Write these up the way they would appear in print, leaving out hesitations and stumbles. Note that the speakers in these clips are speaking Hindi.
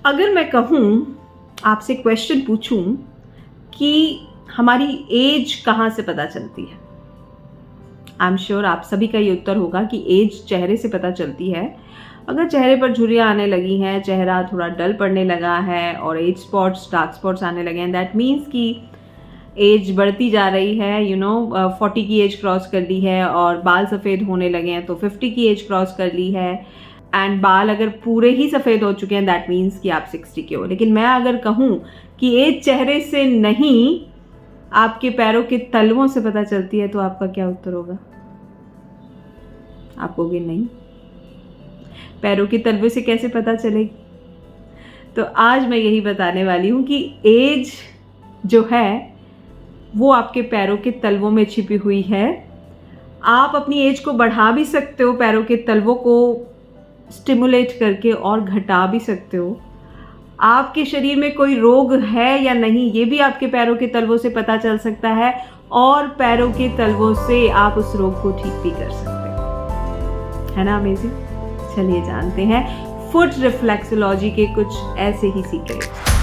अगर मैं कहूँ, आपसे क्वेश्चन पूछूं कि हमारी एज कहाँ से पता चलती है, आई एम श्योर आप सभी का ये उत्तर होगा कि एज चेहरे से पता चलती है। अगर चेहरे पर झुर्रियाँ आने लगी हैं, चेहरा थोड़ा डल पड़ने लगा है और एज स्पॉट्स, डार्क स्पॉट्स आने लगे हैं, दैट मीन्स कि एज बढ़ती जा रही है। 40 की एज क्रॉस कर ली है और बाल सफ़ेद होने लगे हैं तो 50 की एज क्रॉस कर ली है। एंड बाल अगर पूरे ही सफ़ेद हो चुके हैं, दैट मीन्स कि आप 60 के हो। लेकिन मैं अगर कहूँ कि एज चेहरे से नहीं, आपके पैरों के तलवों से पता चलती है, तो आपका क्या उत्तर होगा? आप कहोगे नहीं, पैरों के तलवे से कैसे पता चलेगी? तो आज मैं यही बताने वाली हूँ कि एज जो है वो आपके पैरों के तलवों में छिपी हुई है। आप अपनी एज को बढ़ा भी सकते हो, पैरों के तलवों को स्टिमुलेट करके, और घटा भी सकते हो। आपके शरीर में कोई रोग है या नहीं, ये भी आपके पैरों के तलवों से पता चल सकता है, और पैरों के तलवों से आप उस रोग को ठीक भी कर सकते हो। है ना अमेजिंग? चलिए जानते हैं फुट रिफ्लेक्सोलॉजी के कुछ ऐसे ही सीक्रेट।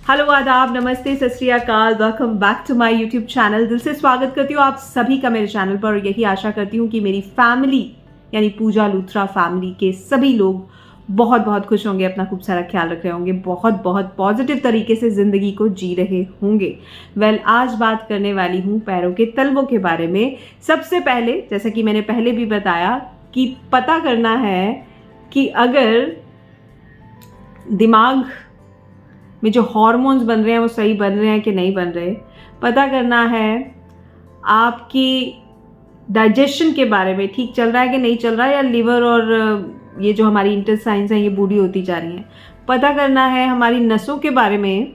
हेलो, आदाब, नमस्ते, सत श्री अकाल, welcome back to my YouTube channel. दिल से स्वागत करती हूँ आप सभी का मेरे चैनल पर, और यही आशा करती हूँ कि मेरी फैमिली यानी पूजा लूथरा फैमिली के सभी लोग बहुत बहुत खुश होंगे, अपना खूब सारा ख्याल रख रहे होंगे, बहुत बहुत पॉजिटिव तरीके से ज़िंदगी को जी रहे होंगे। आज बात करने वाली हूँ पैरों के तलवों के बारे में। सबसे पहले, जैसा कि मैंने पहले भी बताया, कि पता करना है कि अगर दिमाग में जो हार्मोन्स बन रहे हैं वो सही बन रहे हैं कि नहीं बन रहे। पता करना है आपकी डाइजेशन के बारे में, ठीक चल रहा है कि नहीं चल रहा है, या लिवर और ये जो हमारी इंटेस्टाइन्स हैं ये बूढ़ी होती जा रही हैं। पता करना है हमारी नसों के बारे में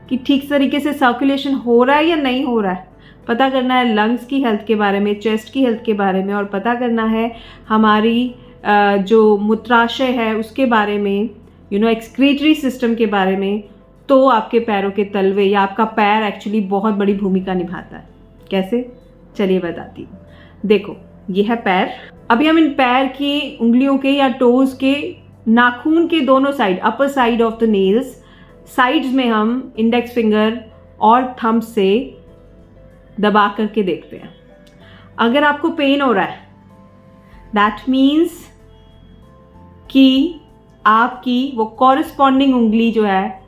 कि ठीक तरीके से सर्कुलेशन हो रहा है या नहीं हो रहा है। पता करना है लंग्स की हेल्थ के बारे में, चेस्ट की हेल्थ के बारे में, और पता करना है हमारी जो मूत्राशय है उसके बारे में, एक्सक्रीटरी सिस्टम के बारे में। तो आपके पैरों के तलवे या आपका पैर एक्चुअली बहुत बड़ी भूमिका निभाता है। कैसे? चलिए बताती हूँ। देखो, ये है पैर। अभी हम इन पैर की उंगलियों के या टोज के नाखून के दोनों side, upper side of the nails, sides में हम इंडेक्स फिंगर और थंब से दबा करके देखते हैं। अगर आपको पेन हो रहा है, दैट मीन्स कि आपकी वो कॉरेस्पॉन्डिंग उंगली जो है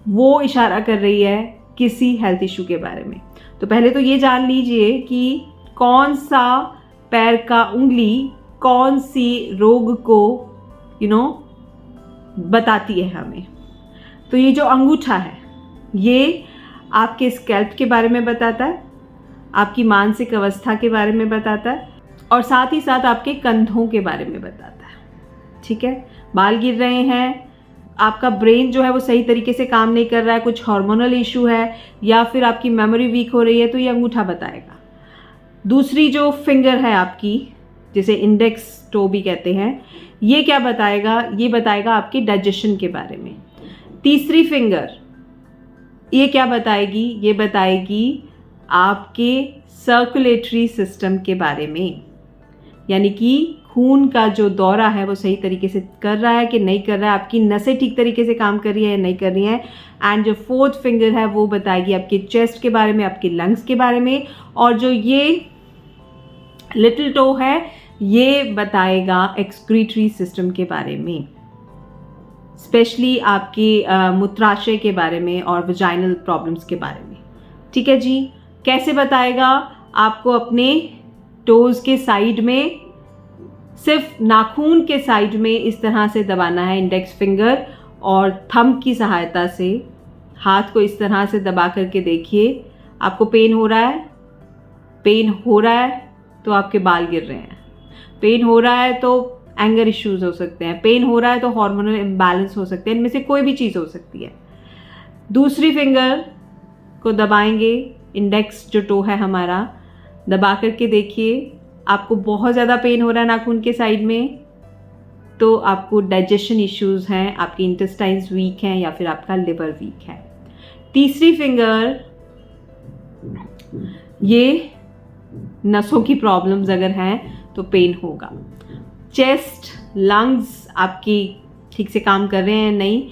वो इशारा कर रही है किसी हेल्थ इशू के बारे में। तो पहले तो ये जान लीजिए कि कौन सा पैर का उंगली कौन सी रोग को बताती है हमें। तो ये जो अंगूठा है ये आपके स्कैल्प के बारे में बताता है, आपकी मानसिक अवस्था के बारे में बताता है, और साथ ही साथ आपके कंधों के बारे में बताता है। ठीक है? बाल गिर रहे हैं, आपका ब्रेन जो है वो सही तरीके से काम नहीं कर रहा है, कुछ हार्मोनल इशू है, या फिर आपकी मेमोरी वीक हो रही है, तो ये अंगूठा बताएगा। दूसरी जो फिंगर है आपकी, जिसे इंडेक्स टो भी कहते हैं, ये क्या बताएगा? ये बताएगा आपके डाइजेशन के बारे में। तीसरी फिंगर ये क्या बताएगी? ये बताएगी आपके सर्कुलेटरी सिस्टम के बारे में, यानी कि खून का जो दौरा है वो सही तरीके से कर रहा है कि नहीं कर रहा है, आपकी नसें ठीक तरीके से काम कर रही है या नहीं कर रही हैं। एंड जो फोर्थ फिंगर है वो बताएगी आपके चेस्ट के बारे में, आपके लंग्स के बारे में, और जो ये लिटिल टो है ये बताएगा एक्सक्रीटरी सिस्टम के बारे में, स्पेशली आपके मूत्राशय के बारे में और वजाइनल प्रॉब्लम्स के बारे में। ठीक है जी? कैसे बताएगा? आपको अपने टोज के साइड में, सिर्फ नाखून के साइड में इस तरह से दबाना है, इंडेक्स फिंगर और थंब की सहायता से। हाथ को इस तरह से दबा करके देखिए। आपको पेन हो रहा है? पेन हो रहा है तो आपके बाल गिर रहे हैं। पेन हो रहा है तो एंगर इश्यूज हो सकते हैं। पेन हो रहा है तो हार्मोनल इम्बैलेंस हो सकते हैं। इनमें से कोई भी चीज़ हो सकती है। दूसरी फिंगर को दबाएंगे, इंडेक्स जो टो है हमारा, दबा करके देखिए। आपको बहुत ज़्यादा पेन हो रहा है नाखून के साइड में, तो आपको डाइजेशन इश्यूज हैं, आपकी इंटेस्टाइन्स वीक हैं, या फिर आपका लिवर वीक है। तीसरी फिंगर, ये नसों की प्रॉब्लम्स अगर हैं तो पेन होगा। चेस्ट, लंग्स आपकी ठीक से काम कर रहे हैं नहीं,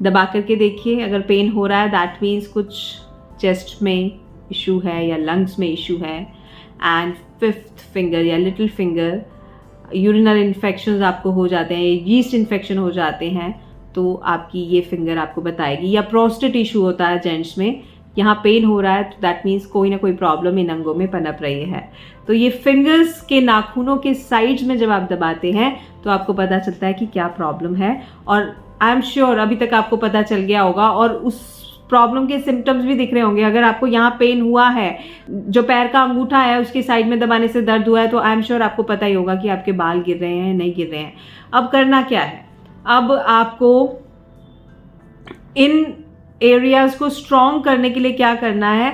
दबा करके देखिए। अगर पेन हो रहा है दैट मीन्स कुछ चेस्ट में इशू है या लंग्स में इशू है। एंड 5th फिंगर या लिटिल फिंगर, यूरिनल इन्फेक्शंस आपको हो जाते हैं, यीस्ट इन्फेक्शन हो जाते हैं, तो आपकी ये फिंगर आपको बताएगी। या प्रोस्टेट इशू होता है जेंट्स में, यहाँ पेन हो रहा है तो दैट मीन्स कोई ना कोई प्रॉब्लम इन अंगों में पनप रही है। तो ये फिंगर्स के नाखूनों के साइड्स में जब आप दबाते हैं तो आपको पता चलता है कि क्या प्रॉब्लम है। और आई एम श्योर अभी तक आपको पता चल गया होगा और उस प्रॉब्लम के सिम्टम्स भी दिख रहे होंगे। अगर आपको यहाँ पेन हुआ है, जो पैर का अंगूठा है उसकी साइड में दबाने से दर्द हुआ है, तो आई एम श्योर आपको पता ही होगा कि आपके बाल गिर रहे हैं नहीं गिर रहे हैं। अब करना क्या है, अब आपको इन एरियाज को स्ट्रॉन्ग करने के लिए क्या करना है,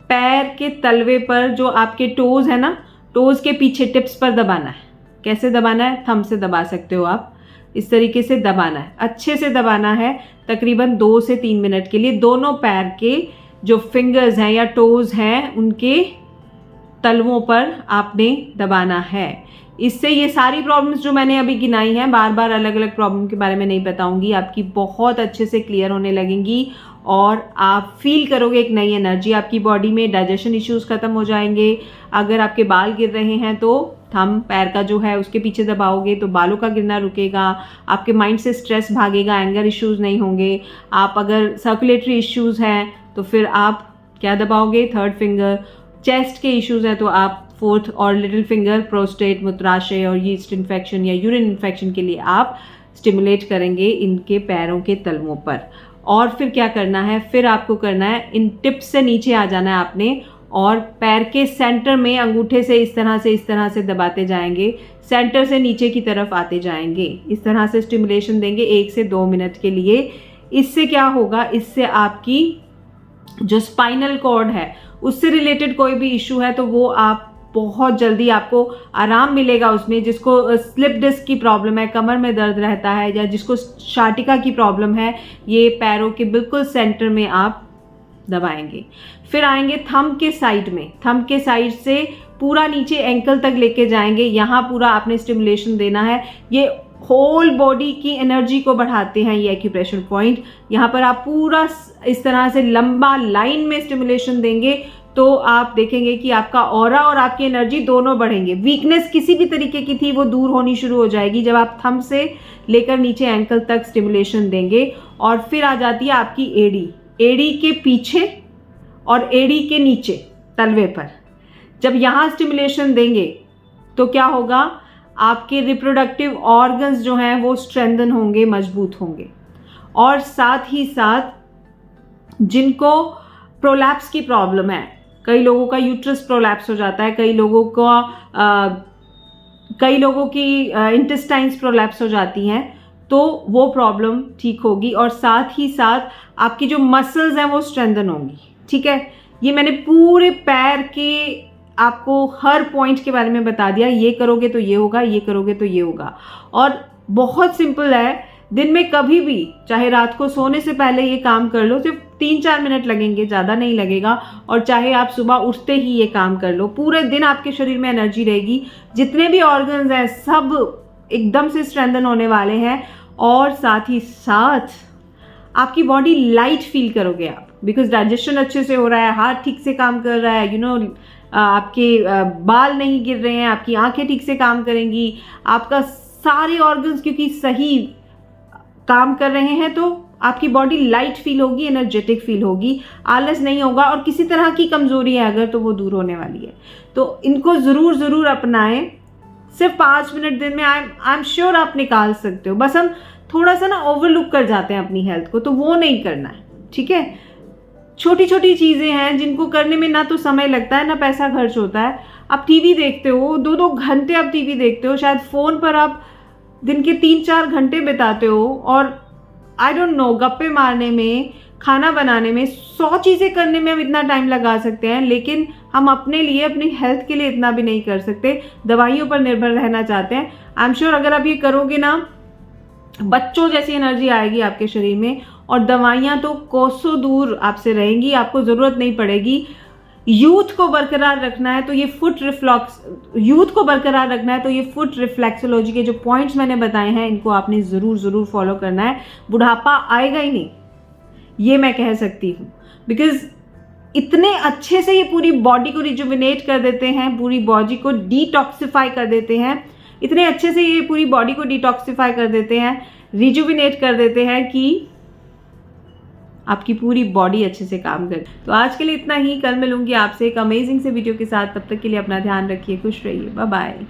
पैर के तलवे पर जो आपके टोज है ना, टोज के पीछे टिप्स पर दबाना है। कैसे दबाना है, थंब से दबा सकते हो आप, इस तरीके से दबाना है, अच्छे से दबाना है, तकरीबन 2 से 3 मिनट के लिए। दोनों पैर के जो फिंगर्स हैं या टोज हैं उनके तलवों पर आपने दबाना है। इससे ये सारी प्रॉब्लम्स जो मैंने अभी गिनाई हैं, बार बार अलग अलग प्रॉब्लम के बारे में नहीं बताऊंगी, आपकी बहुत अच्छे से क्लियर होने लगेंगी और आप फील करोगे एक नई एनर्जी आपकी बॉडी में। डाइजेशन इश्यूज खत्म हो जाएंगे। अगर आपके बाल गिर रहे हैं तो थंब पैर का जो है उसके पीछे दबाओगे तो बालों का गिरना रुकेगा, आपके माइंड से स्ट्रेस भागेगा, एंगर इश्यूज नहीं होंगे। आप अगर सर्कुलेटरी इश्यूज हैं तो फिर आप क्या दबाओगे, 3rd फिंगर। चेस्ट के इश्यूज हैं तो आप 4th और लिटिल फिंगर। प्रोस्टेट, मूत्राशय और यीस्ट इन्फेक्शन या यूरिन इन्फेक्शन के लिए आप स्टिमुलेट करेंगे इनके पैरों के तलवों पर। और फिर क्या करना है, फिर आपको करना है इन टिप्स से नीचे आ जाना है आपने और पैर के सेंटर में अंगूठे से इस तरह से दबाते जाएंगे, सेंटर से नीचे की तरफ आते जाएंगे। इस तरह से स्टिमुलेशन देंगे 1 से 2 मिनट के लिए। इससे क्या होगा, इससे आपकी जो स्पाइनल कॉर्ड है उससे रिलेटेड कोई भी इशू है तो वो आप बहुत जल्दी आपको आराम मिलेगा उसमें। जिसको स्लिप डिस्क की प्रॉब्लम है, कमर में दर्द रहता है, या जिसको शाटिका की प्रॉब्लम है, ये पैरों के बिल्कुल सेंटर में आप दबाएंगे। फिर आएंगे थंब के साइड में, थंब के साइड से पूरा नीचे एंकल तक लेके जाएंगे। यहाँ पूरा आपने स्टिमुलेशन देना है। ये होल बॉडी की एनर्जी को बढ़ाते हैं ये एक्यूप्रेशर पॉइंट। यहाँ पर आप पूरा इस तरह से लंबा लाइन में स्टिमुलेशन देंगे तो आप देखेंगे कि आपका ऑरा और आपकी एनर्जी दोनों बढ़ेंगे। वीकनेस किसी भी तरीके की थी वो दूर होनी शुरू हो जाएगी जब आप थंब से लेकर नीचे एंकल तक स्टिमुलेशन देंगे। और फिर आ जाती है आपकी एड़ी, एड़ी के पीछे और एड़ी के नीचे तलवे पर। जब यहाँ स्टिमुलेशन देंगे तो क्या होगा, आपके रिप्रोडक्टिव ऑर्गन्स जो हैं वो स्ट्रेंथन होंगे, मजबूत होंगे। और साथ ही साथ जिनको प्रोलैप्स की प्रॉब्लम है, कई लोगों का यूट्रस प्रोलैप्स हो जाता है, कई लोगों की इंटेस्टाइन्स प्रोलैप्स हो जाती हैं, तो वो प्रॉब्लम ठीक होगी। और साथ ही साथ आपकी जो मसल्स हैं वो स्ट्रेंथन होंगी। ठीक है, ये मैंने पूरे पैर के आपको हर पॉइंट के बारे में बता दिया। ये करोगे तो ये होगा, ये करोगे तो ये होगा। और बहुत सिंपल है, दिन में कभी भी, चाहे रात को सोने से पहले ये काम कर लो, सिर्फ 3-4 मिनट लगेंगे, ज़्यादा नहीं लगेगा। और चाहे आप सुबह उठते ही ये काम कर लो, पूरे दिन आपके शरीर में एनर्जी रहेगी। जितने भी ऑर्गन्स हैं सब एकदम से स्ट्रेंथन होने वाले हैं। और साथ ही साथ आपकी बॉडी लाइट फील करोगे आप, बिकॉज डाइजेशन अच्छे से हो रहा है, हार्ट ठीक से काम कर रहा है, आपके बाल नहीं गिर रहे हैं, आपकी आंखें ठीक से काम करेंगी, आपका सारे ऑर्गन्स क्योंकि सही काम कर रहे हैं तो आपकी बॉडी लाइट फील होगी, एनर्जेटिक फील होगी, आलस नहीं होगा। और किसी तरह की कमजोरी है अगर तो वो दूर होने वाली है। तो इनको ज़रूर अपनाएं। सिर्फ 5 मिनट दिन में आई एम श्योर आप निकाल सकते हो। बस हम थोड़ा सा ना ओवरलुक कर जाते हैं अपनी हेल्थ को, तो वो नहीं करना है। ठीक है, छोटी छोटी चीज़ें हैं जिनको करने में ना तो समय लगता है ना पैसा खर्च होता है। आप टीवी देखते हो, 2-2 घंटे आप टीवी देखते हो, शायद फ़ोन पर आप दिन के 3-4 घंटे बिताते हो, और आई डोंट नो, गप्पे मारने में, खाना बनाने में, 100 चीज़ें करने में हम इतना टाइम लगा सकते हैं, लेकिन हम अपने लिए, अपनी हेल्थ के लिए इतना भी नहीं कर सकते। दवाइयों पर निर्भर रहना चाहते हैं। आई एम श्योर अगर आप ये करोगे ना, बच्चों जैसी एनर्जी आएगी आपके शरीर में, और दवाइयाँ तो कोसों दूर आपसे रहेंगी, आपको ज़रूरत नहीं पड़ेगी। यूथ को बरकरार रखना है तो ये फुट रिफ्लेक्सोलॉजी के जो पॉइंट्स मैंने बताए हैं इनको आपने ज़रूर फॉलो करना है। बुढ़ापा आएगा ही नहीं, ये मैं कह सकती हूँ, बिकॉज इतने अच्छे से ये पूरी बॉडी को रिजुविनेट कर देते हैं, पूरी बॉडी को डिटॉक्सिफाई कर देते हैं, इतने अच्छे से ये पूरी बॉडी को डिटॉक्सिफाई कर देते हैं, रिजुविनेट कर देते हैं कि आपकी पूरी बॉडी अच्छे से काम करे। तो आज के लिए इतना ही, कल मिलूंगी आपसे एक अमेजिंग से वीडियो के साथ। तब तक के लिए अपना ध्यान रखिए, खुश रहिए, बाय बाय।